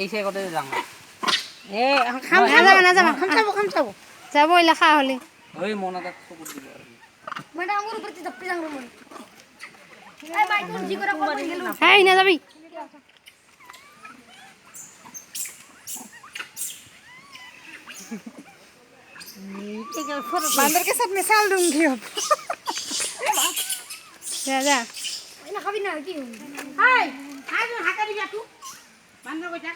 এই সে কথা যাম এ খাম যাবো যাবো লেখা হলে ওই মনাটা সবুজ দিল আর কি মানে আমার উপর থেকে দপ্পি যাঙ্গর মন এই ভাই কোন জি করে কোন গেল হ্যাঁ না যাবি বান্দর के साथ मिसाल दूंगी अब যা না খাবি না কি হাই হাই হাকা দি যা তুই বান্দর কইতা